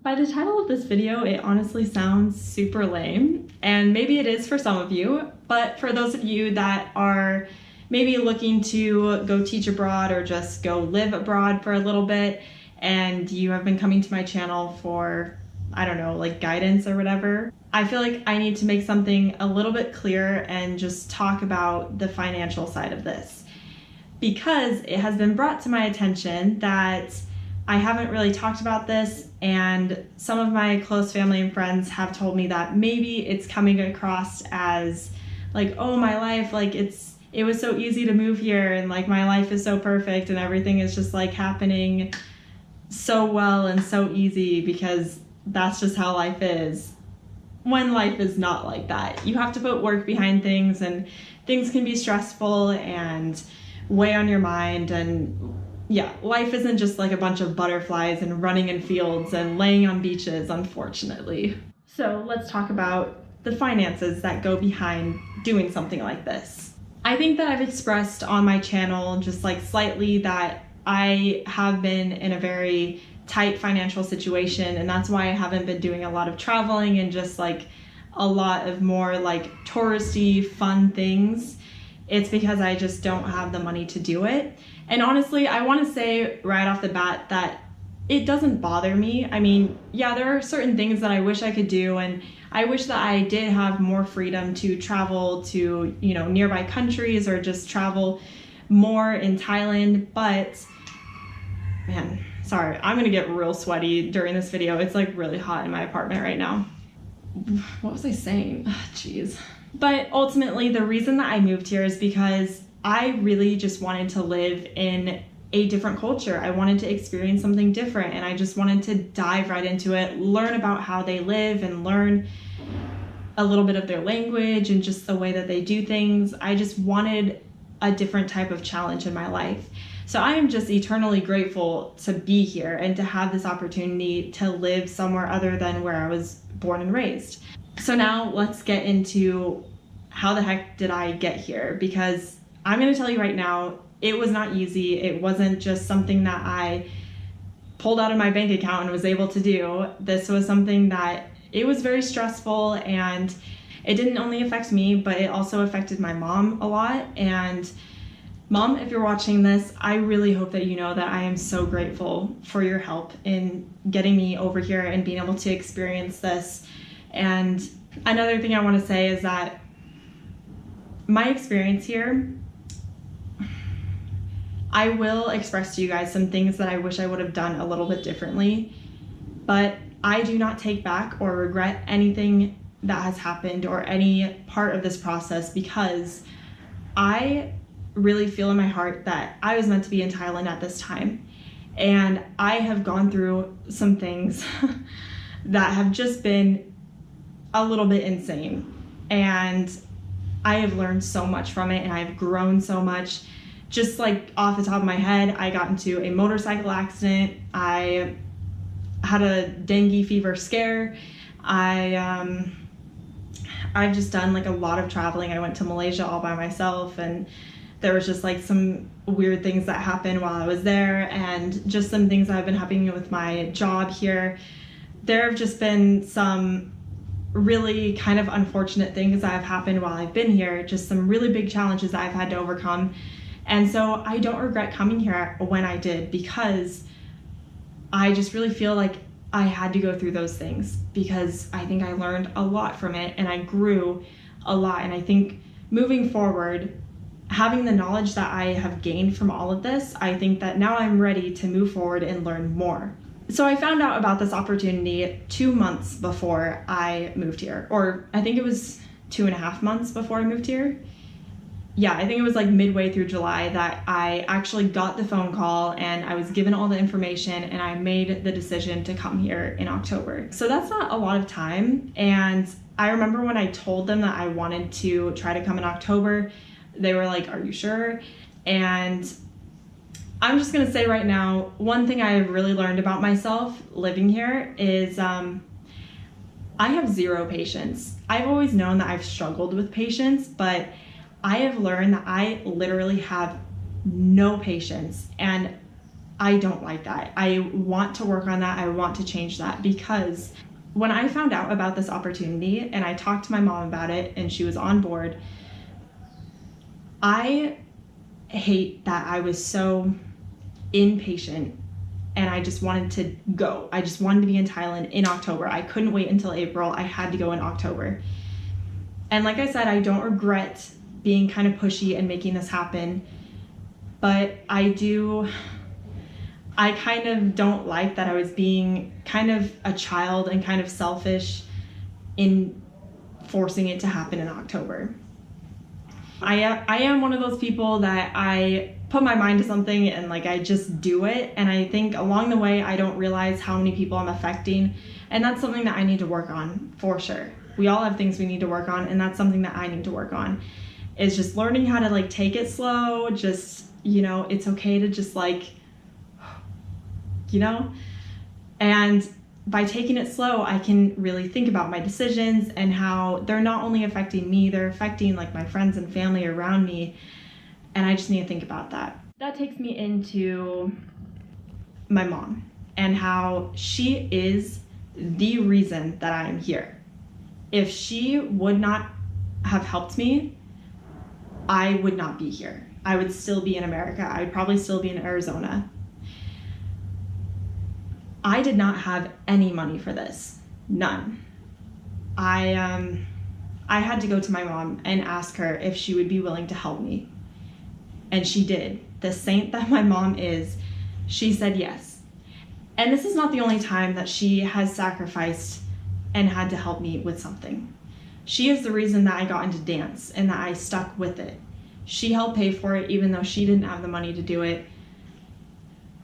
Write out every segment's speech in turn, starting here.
By the title of this video, it honestly sounds super lame, and maybe it is for some of you, but for those of you that are maybe looking to go teach abroad or just go live abroad for a little bit, and you have been coming to my channel for, I don't know, like guidance or whatever, I feel like I need to make something a little bit clearer and just talk about the financial side of this. Because it has been brought to my attention that I haven't really talked about this, and some of my close family and friends have told me that maybe it's coming across as like, oh, my life, like it was so easy to move here, and like my life is so perfect and everything is just like happening so well and so easy because that's just how life is. When life is not like that. You have to put work behind things, and things can be stressful and weigh on your mind, and yeah, life isn't just like a bunch of butterflies and running in fields and laying on beaches, unfortunately. So let's talk about the finances that go behind doing something like this. I think that I've expressed on my channel just like slightly that I have been in a very tight financial situation, and that's why I haven't been doing a lot of traveling and just like a lot of more like touristy fun things. It's because I just don't have the money to do it. And honestly, I want to say right off the bat that it doesn't bother me. I mean, yeah, there are certain things that I wish I could do, and I wish that I did have more freedom to travel to, you know, nearby countries or just travel more in Thailand. But man, sorry, I'm gonna get real sweaty during this video. It's like really hot in my apartment right now. What was I saying? Jeez. But ultimately, the reason that I moved here is because I really just wanted to live in a different culture. I wanted to experience something different, and I just wanted to dive right into it, learn about how they live and learn a little bit of their language and just the way that they do things. I just wanted a different type of challenge in my life. So I am just eternally grateful to be here and to have this opportunity to live somewhere other than where I was born and raised. So now let's get into how the heck did I get here, because I'm going to tell you right now, it was not easy. It wasn't just something that I pulled out of my bank account and was able to do. This was something that it was very stressful, and it didn't only affect me, but it also affected my mom a lot. And Mom, if you're watching this, I really hope that you know that I am so grateful for your help in getting me over here and being able to experience this. And another thing I want to say is that my experience here, I will express to you guys some things that I wish I would have done a little bit differently, but I do not take back or regret anything that has happened or any part of this process, because I really feel in my heart that I was meant to be in Thailand at this time, and I have gone through some things that have just been a little bit insane, and I have learned so much from it, and I've grown so much. Just like off the top of my head, I got into a motorcycle accident. I had a dengue fever scare. I've just done like a lot of traveling. I went to Malaysia all by myself, and there was just like some weird things that happened while I was there, and just some things that have been happening with my job here. There have just been some really kind of unfortunate things that have happened while I've been here, just some really big challenges that I've had to overcome. And so I don't regret coming here when I did, because I just really feel like I had to go through those things, because I think I learned a lot from it and I grew a lot. And I think moving forward, having the knowledge that I have gained from all of this, I think that now I'm ready to move forward and learn more. So I found out about this opportunity 2 months before I moved here, or I think it was 2.5 months before I moved here. Yeah, I think it was like midway through July that I actually got the phone call, and I was given all the information, and I made the decision to come here in October. So that's not a lot of time. And I remember when I told them that I wanted to try to come in October, they were like, "Are you sure?" And I'm just gonna say right now, one thing I have really learned about myself living here is I have zero patience. I've always known that I've struggled with patience, but I have learned that I literally have no patience, and I don't like that. I want to work on that. I want to change that, because when I found out about this opportunity and I talked to my mom about it and she was on board, I hate that I was so impatient and I just wanted to go. I just wanted to be in Thailand in October. I couldn't wait until April. I had to go in October. And like I said, I don't regret being kind of pushy and making this happen, but I kind of don't like that I was being kind of a child and kind of selfish in forcing it to happen in October. I am one of those people that I put my mind to something and like I just do it, and I think along the way I don't realize how many people I'm affecting, and that's something that I need to work on for sure. We all have things we need to work on, and that's something that I need to work on, is just learning how to like take it slow. Just, you know, it's okay to just like, you know, and by taking it slow, I can really think about my decisions and how they're not only affecting me, they're affecting like my friends and family around me. And I just need to think about that. That takes me into my mom and how she is the reason that I am here. If she would not have helped me, I would not be here. I would still be in America. I would probably still be in Arizona. I did not have any money for this, none. I had to go to my mom and ask her if she would be willing to help me. And she did. The saint that my mom is, she said yes. And this is not the only time that she has sacrificed and had to help me with something. She is the reason that I got into dance and that I stuck with it. She helped pay for it even though she didn't have the money to do it.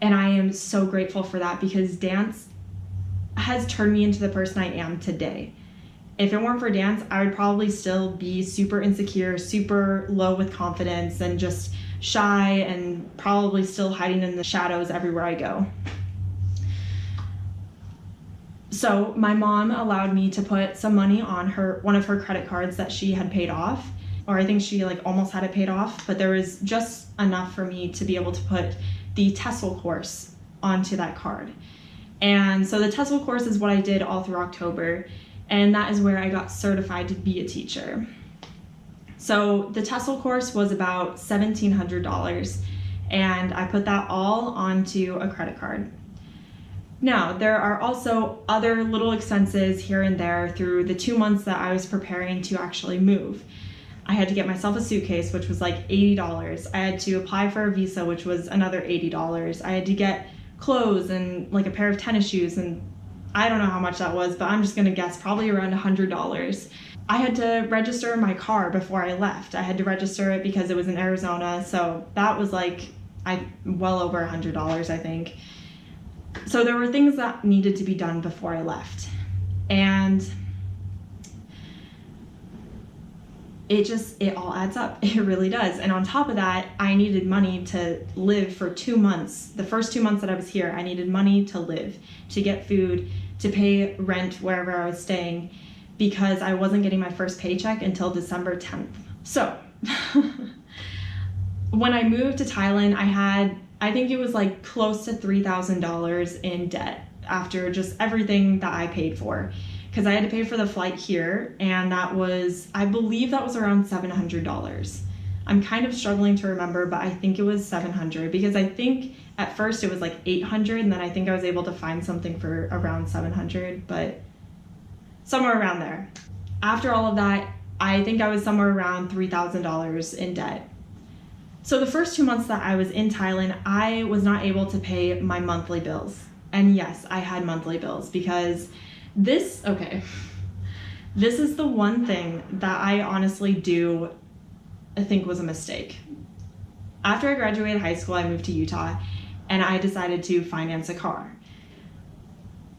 And I am so grateful for that, because dance has turned me into the person I am today. If it weren't for dance, I would probably still be super insecure, super low with confidence, and just shy, and probably still hiding in the shadows everywhere I go. So my mom allowed me to put some money on one of her credit cards that she had paid off, or I think she like almost had it paid off, but there was just enough for me to be able to put the TESOL course onto that card. And so the TESOL course is what I did all through October, and that is where I got certified to be a teacher. So the TESOL course was about $1,700, and I put that all onto a credit card. Now, there are also other little expenses here and there through the 2 months that I was preparing to actually move. I had to get myself a suitcase, which was like $80. I had to apply for a visa, which was another $80. I had to get clothes and like a pair of tennis shoes, and I don't know how much that was, but I'm just gonna guess probably around $100. I had to register my car before I left. I had to register it because it was in Arizona, so that was like well over $100, I think. So there were things that needed to be done before I left, and it all adds up. It really does. And on top of that, I needed money to live for 2 months. The first 2 months that I was here, I needed money to live, to get food, to pay rent wherever I was staying, because I wasn't getting my first paycheck until December 10th. So when I moved to Thailand, I think it was like close to $3,000 in debt after just everything that I paid for. Because I had to pay for the flight here, and that was, I believe that was around $700. I'm kind of struggling to remember, but I think it was $700, because I think at first it was like $800, and then I think I was able to find something for around $700, but somewhere around there. After all of that, I think I was somewhere around $3,000 in debt. So the first 2 months that I was in Thailand, I was not able to pay my monthly bills. And yes, I had monthly bills, because this is the one thing that I honestly I think was a mistake. After I graduated high school, I moved to Utah, and I decided to finance a car.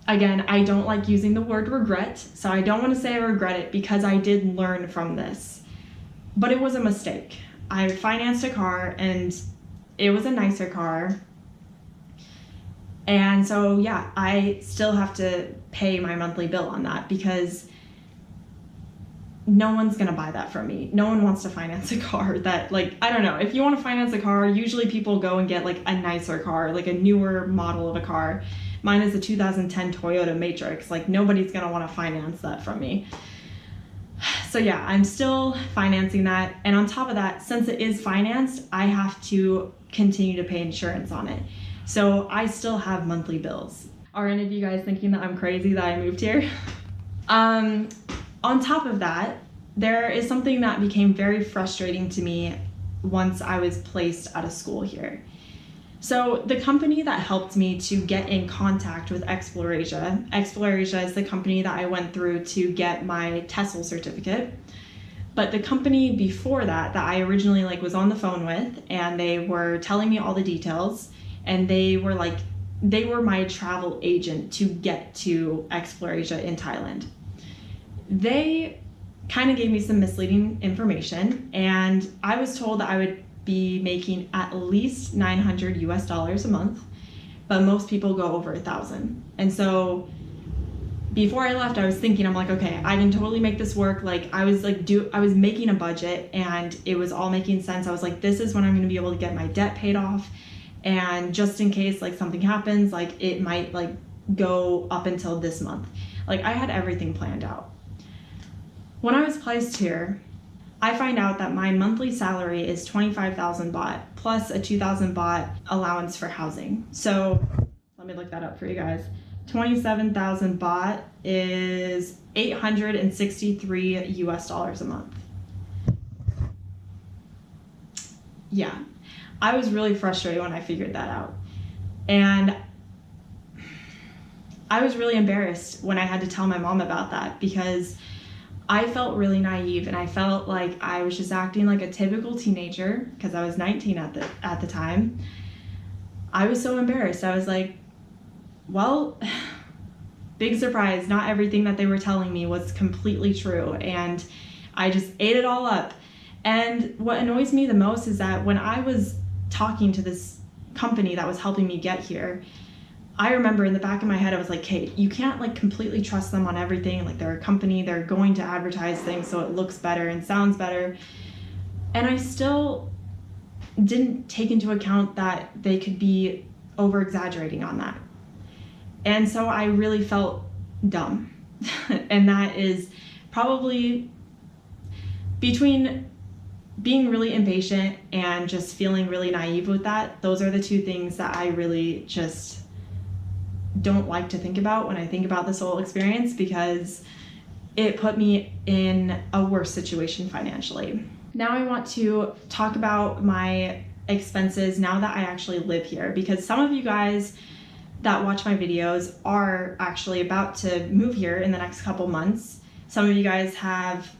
Again, I don't like using the word regret, so I don't want to say I regret it, because I did learn from this. But it was a mistake. I financed a car, and it was a nicer car. And so, yeah, I still have to pay my monthly bill on that, because no one's gonna buy that from me. No one wants to finance a car that, like, I don't know. If you want to finance a car, usually people go and get like a nicer car, like a newer model of a car. Mine is a 2010 Toyota Matrix. Like, nobody's gonna want to finance that from me. So yeah, I'm still financing that. And on top of that, since it is financed, I have to continue to pay insurance on it. So I still have monthly bills. Are any of you guys thinking that I'm crazy that I moved here? On top of that, there is something that became very frustrating to me once I was placed out of school here. So the company that helped me to get in contact with Explorasia is the company that I went through to get my TESOL certificate. But the company before that I originally like was on the phone with, and they were telling me all the details, and they were my travel agent to get to Explorasia in Thailand. They kind of gave me some misleading information, and I was told that I would be making at least $900 a month, but most people go over 1,000. And so before I left, I was thinking, I'm like, okay, I can totally make this work. Like, I was making a budget, and it was all making sense. I was like, this is when I'm going to be able to get my debt paid off, and just in case like something happens, like it might like go up until this month. Like, I had everything planned out. When I was placed here, I find out that my monthly salary is 25,000 baht plus a 2,000 baht allowance for housing. So let me look that up for you guys. 27,000 baht is $863 a month. Yeah, I was really frustrated when I figured that out. And I was really embarrassed when I had to tell my mom about that, because I felt really naive, and I felt like I was just acting like a typical teenager because I was 19 at the time. I was so embarrassed. I was like, well, big surprise, not everything that they were telling me was completely true, and I just ate it all up. And what annoys me the most is that when I was talking to this company that was helping me get here, I remember in the back of my head, I was like, Kate, you can't like completely trust them on everything. Like, they're a company, they're going to advertise things so it looks better and sounds better. And I still didn't take into account that they could be over exaggerating on that. And so I really felt dumb. And that is probably between being really impatient and just feeling really naive with that. Those are the two things that I really just don't like to think about when I think about this whole experience, because it put me in a worse situation financially. Now I want to talk about my expenses now that I actually live here, because some of you guys that watch my videos are actually about to move here in the next couple months. Some of you guys have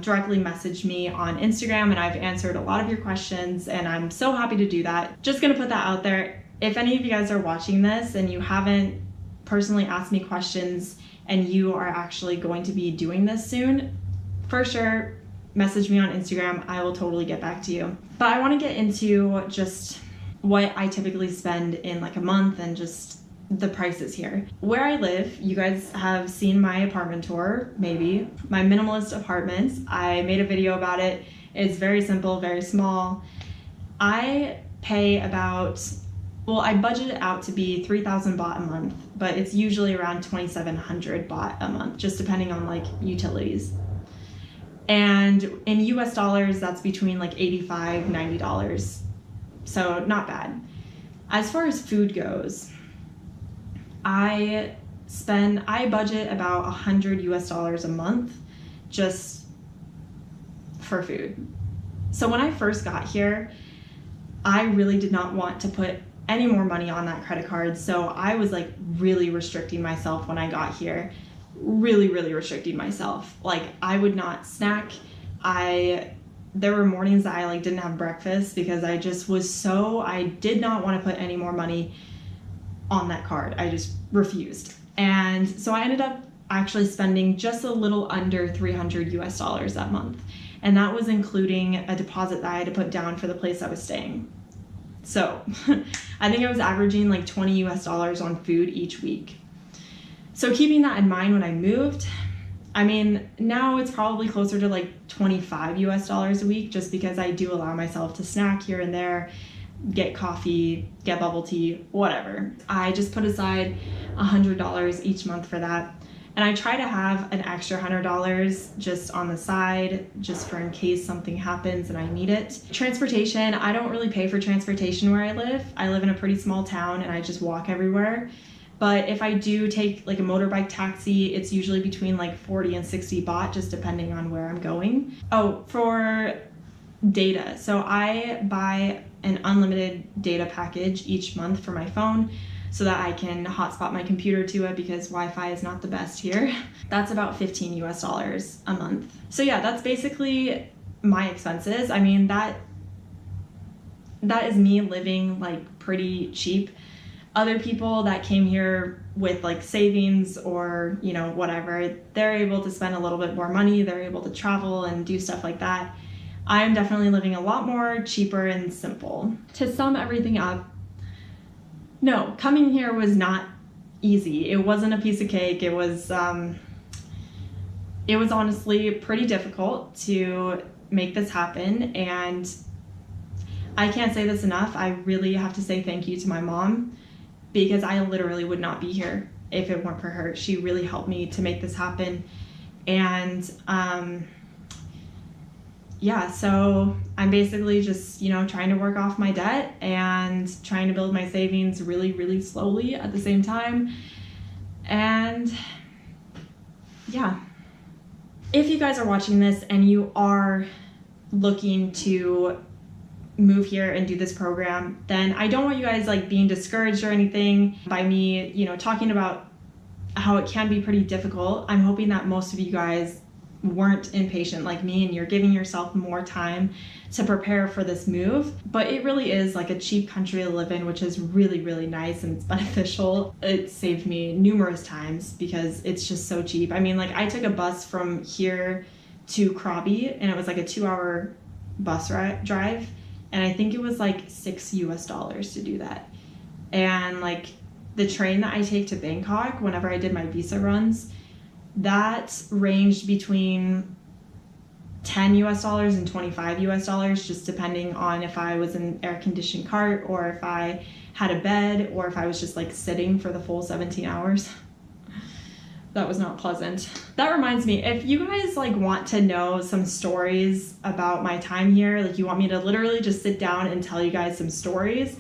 directly messaged me on Instagram, and I've answered a lot of your questions, and I'm so happy to do that. Just gonna put that out there. If any of you guys are watching this and you haven't personally asked me questions and you are actually going to be doing this soon, for sure, message me on Instagram. I will totally get back to you. But I want to get into just what I typically spend in like a month and just the prices here. Where I live, you guys have seen my apartment tour, maybe. My minimalist apartments. I made a video about it. It's very simple, very small. I pay about, well, I budget it out to be 3,000 baht a month, but it's usually around 2,700 baht a month, just depending on like utilities. And in US dollars, that's between like $85, $90. So not bad. As far as food goes, I budget about $100 a month just for food. So when I first got here, I really did not want to put any more money on that credit card. So I was like really restricting myself when I got here, really restricting myself. Like, I would not snack. There were mornings that I like didn't have breakfast because I just was I did not want to put any more money on that card. I just refused. And so I ended up actually spending just a little under $300 that month. And that was including a deposit that I had to put down for the place I was staying. So I think I was averaging like $20 on food each week. So keeping that in mind when I moved, I mean, now it's probably closer to like 25 US dollars a week, just because I do allow myself to snack here and there, get coffee, get bubble tea, whatever. I just put aside $100 each month for that. And I try to have an extra $100 just on the side, just for in case something happens and I need it. Transportation, I don't really pay for transportation where I live. I live in a pretty small town and I just walk everywhere. But if I do take like a motorbike taxi, it's usually between like 40 and 60 baht, just depending on where I'm going. Oh, for data. So I buy an unlimited data package each month for my phone, so that I can hotspot my computer to it because Wi-Fi is not the best here. That's about 15 US dollars a month. So yeah, that's basically my expenses. I mean, that is me living like pretty cheap. Other people that came here with like savings or, you know, whatever, they're able to spend a little bit more money. They're able to travel and do stuff like that. I'm definitely living a lot more cheaper and simple. To sum everything up, no, coming here was not easy. It wasn't a piece of cake. It was honestly pretty difficult to make this happen, and I can't say this enough. I really have to say thank you to my mom, because I literally would not be here if it weren't for her. She really helped me to make this happen, and yeah, so I'm basically just, you know, trying to work off my debt and trying to build my savings really, really slowly at the same time. And yeah, if you guys are watching this and you are looking to move here and do this program, then I don't want you guys like being discouraged or anything by me, you know, talking about how it can be pretty difficult. I'm hoping that most of you guys weren't impatient like me and you're giving yourself more time to prepare for this move. But it really is like a cheap country to live in, which is really, really nice and it's beneficial. It saved me numerous times because it's just so cheap. I mean, like I took a bus from here to GRUBB and it was like a 2-hour bus drive, and I think it was like 6 US dollars to do that. And like the train that I take to Bangkok whenever I did my visa runs, that ranged between 10 US dollars and 25 US dollars, just depending on if I was in an air-conditioned cart or if I had a bed or if I was just like sitting for the full 17 hours. That was not pleasant. That reminds me, if you guys like want to know some stories about my time here, like you want me to literally just sit down and tell you guys some stories,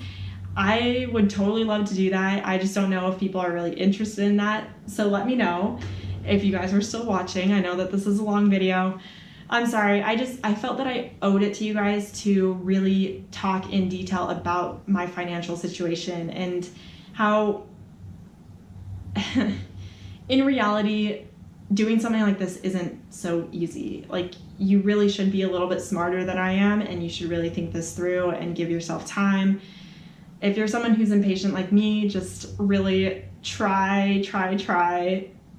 I would totally love to do that. I just don't know if people are really interested in that. So let me know. If you guys are still watching, I know that this is a long video. I'm sorry, I felt that I owed it to you guys to really talk in detail about my financial situation and how, in reality, doing something like this isn't so easy. Like, you really should be a little bit smarter than I am, and you should really think this through and give yourself time. If you're someone who's impatient like me, just really try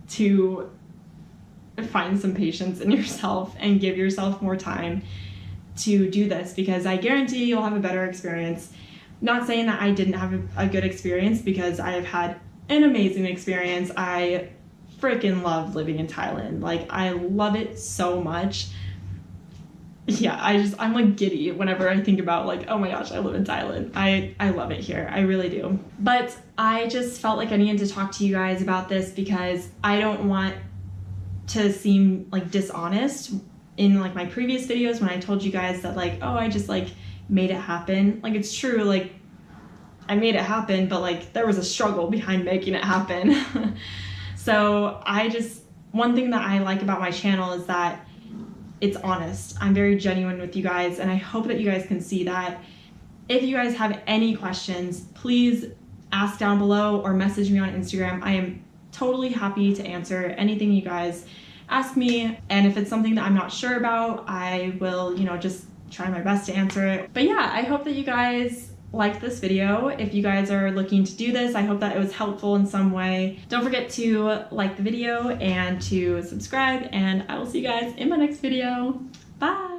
to find some patience in yourself and give yourself more time to do this, because I guarantee you'll have a better experience. Not saying that I didn't have a good experience, because I have had an amazing experience. I freaking love living in Thailand. Like, I love it so much. Yeah, I'm like giddy whenever I think about like, oh my gosh, I live in Thailand. I love it here. I really do. But I just felt like I needed to talk to you guys about this because I don't want to seem like dishonest in like my previous videos when I told you guys that like, oh, I just like made it happen. Like, it's true, like I made it happen, but like there was a struggle behind making it happen. So one thing that I like about my channel is that it's honest. I'm very genuine with you guys, and I hope that you guys can see that. If you guys have any questions, please ask down below or message me on Instagram. I am totally happy to answer anything you guys ask me, and if it's something that I'm not sure about, I will, you know, just try my best to answer it. But yeah, I hope that you guys liked this video. If you guys are looking to do this, I hope that it was helpful in some way. Don't forget to like the video and to subscribe, and I will see you guys in my next video. Bye!